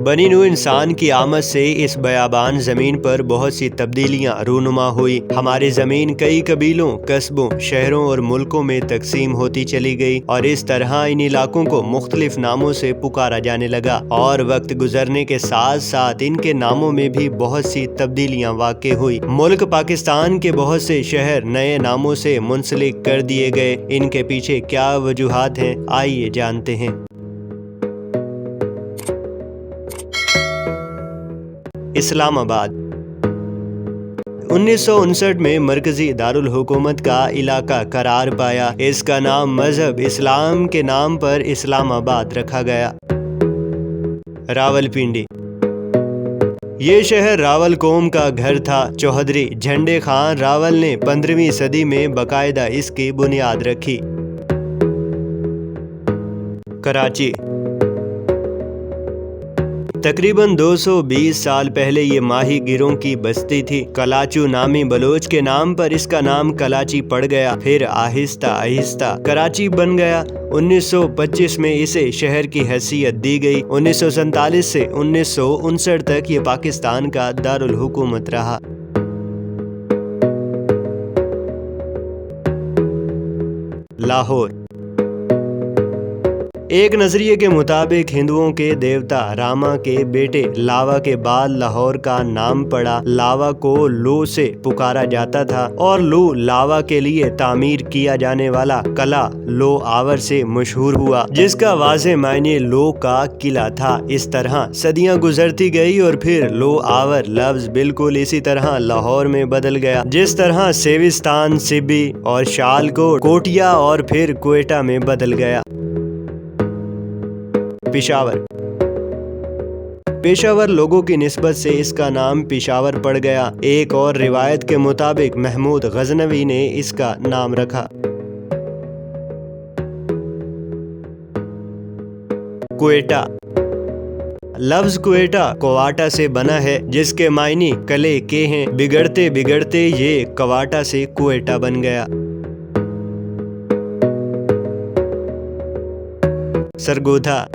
बनी नूह इंसान की आमद से इस बयाबान जमीन पर बहुत सी तब्दीलियां रूनुमा हुई। हमारी जमीन कई कबीलों, कस्बों, शहरों और मुल्कों में तकसीम होती चली गई और इस तरह इन इलाकों को मुख्तलिफ नामों से पुकारा जाने लगा और वक्त गुजरने के साथ साथ इनके नामों में भी बहुत सी तब्दीलियां वाक़ हुई। मुल्क पाकिस्तान के बहुत से शहर नए नामों से मुंसलिक कर दिए गए। इनके पीछे क्या वजूहात हैं, आइए जानते हैं। इस्लामाबाद 1959 में मरकजी दारुल हुकूमत का इलाका करार पाया। इसका नाम मजहब इस्लाम के नाम पर इस्लामाबाद रखा गया। रावलपिंडी ये शहर रावल कौम का घर था। चौधरी झंडे खान रावल ने 15वीं सदी में बाकायदा इसकी बुनियाद रखी। कराची तकरीबन 220 साल पहले ये माही गिरों की बस्ती थी। कलाचू नामी बलोच के नाम पर इसका नाम कलाची पड़ गया, फिर आहिस्ता आहिस्ता कराची बन गया। 1925 में इसे शहर की हैसियत दी गई। 1947 से 1959 तक ये पाकिस्तान का दारुल हुकूमत रहा। लाहौर एक नजरिए के मुताबिक हिंदुओं के देवता रामा के बेटे लावा के बाद लाहौर का नाम पड़ा। लावा को लो से पुकारा जाता था और लो लावा के लिए तामीर किया जाने वाला कला लो आवर से मशहूर हुआ, जिसका वाज़े मायने लो का किला था। इस तरह सदियां गुजरती गई और फिर लो आवर लफ्ज बिल्कुल इसी तरह लाहौर में बदल गया, जिस तरह सेविस्तान, सिबी और शालकोट, कोटिया और फिर क्वेटा में बदल गया। पेशावर लोगों की निस्बत से इसका नाम पेशावर पड़ गया। एक और रिवायत के मुताबिक महमूद गजनवी ने इसका नाम रखा। क्वेटा लफ्ज क्वेटा क्वाटा से बना है, जिसके मायने कले के हैं। बिगड़ते बिगड़ते ये क्वाटा से क्वेटा बन गया। सरगोधा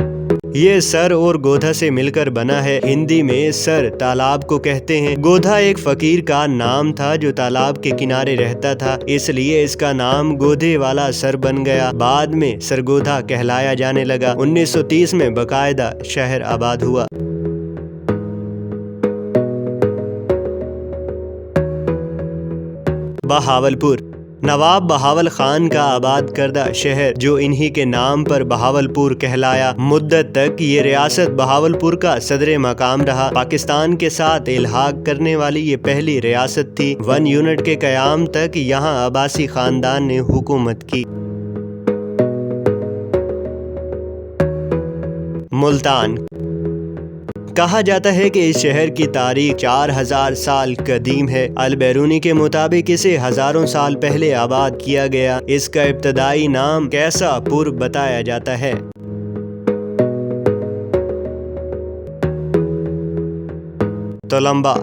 ये सर और गोधा से मिलकर बना है। हिंदी में सर तालाब को कहते हैं। गोधा एक फकीर का नाम था जो तालाब के किनारे रहता था, इसलिए इसका नाम गोधे वाला सर बन गया। बाद में सरगोधा कहलाया जाने लगा। 1930 में बाकायदा शहर आबाद हुआ। बहावलपुर नवाब बहावल खान का आबाद करदा शहर जो इन्हीं के नाम पर बहावलपुर कहलाया। मुद्दत तक ये रियासत बहावलपुर का सदर मकाम रहा। पाकिस्तान के साथ इल्हाक करने वाली ये पहली रियासत थी। 1 यूनिट के क़याम तक यहाँ अब्बासी खानदान ने हुकूमत की। मुल्तान कहा जाता है कि इस शहर की तारीख 4000 साल कदीम है। अल-बैरूनी के मुताबिक इसे हजारों साल पहले आबाद किया गया। इसका इब्तदाई नाम कैसापुर बताया जाता है। तोलंबा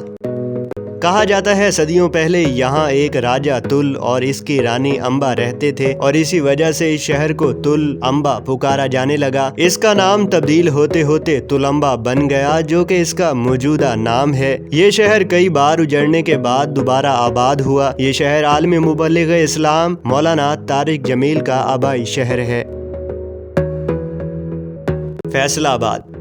कहा जाता है सदियों पहले यहाँ एक राजा तुल और इसकी रानी अम्बा रहते थे और इसी वजह से इस शहर को तुल अम्बा पुकारा जाने लगा। इसका नाम तब्दील होते होते तुलंबा बन गया, जो कि इसका मौजूदा नाम है। ये शहर कई बार उजड़ने के बाद दोबारा आबाद हुआ। ये शहर आलमी मुबल्लिग इस्लाम मौलाना तारिक जमील का आबाई शहर है। फैसलाबाद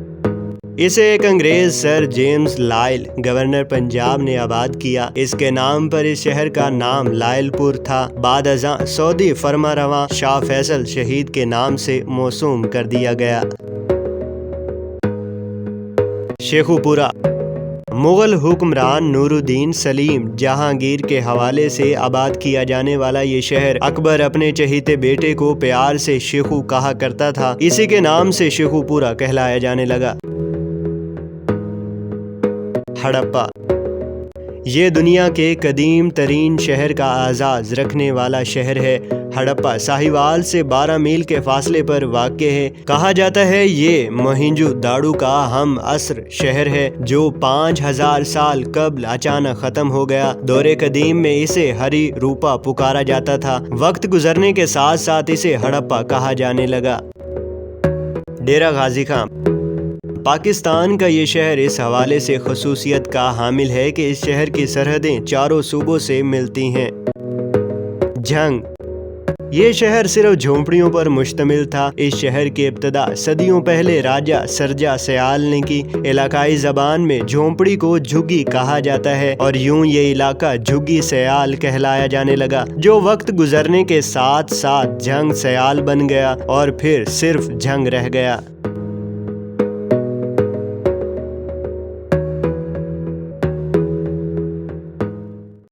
इसे एक अंग्रेज sir James Lyell governor Punjab ने आबाद किया। इसके नाम पर इस शहर का नाम लायलपुर था। बाद अज़ां सऊदी फरमारवा शाह फैसल शहीद के नाम से मौसूम कर दिया गया। शेखुपुरा मुगल हुक्मरान नूरुद्दीन सलीम जहांगीर के हवाले से आबाद किया जाने वाला ये शहर अकबर अपने चहीते बेटे को प्यार से शेखू कहा करता था। इसी के नाम से शेखुपुरा कहलाया जाने लगा। हड़प्पा ये दुनिया के कदीम तरीन शहर का आज़ाज़ रखने वाला शहर है। हड़प्पा साहिवाल से 12 मील के फासले पर वाक़ है। कहा जाता है ये मोहिंजो-दाड़ो का हम असर शहर है जो 5000 साल कबल अचानक ख़त्म हो गया। दौरे कदीम में इसे हरी रूपा पुकारा जाता था। वक्त गुजरने के साथ साथ इसे हड़प्पा कहा जाने लगा। डेरा गाजी खां पाकिस्तान का ये शहर इस हवाले से खसूसियत का हामिल है कि इस शहर की सरहदें चारों सूबों से मिलती हैं। झंग, ये शहर सिर्फ झोंपड़ियों पर मुश्तमिल था। इस शहर की इब्तदा सदियों पहले राजा सरजा सयाल ने की। इलाकाई ज़बान में झोंपड़ी को झुग्गी कहा जाता है और यूं ये इलाका झुग्गी सयाल कहलाया जाने लगा, जो वक्त गुजरने के साथ साथ झंग सयाल बन गया और फिर सिर्फ झंग रह गया।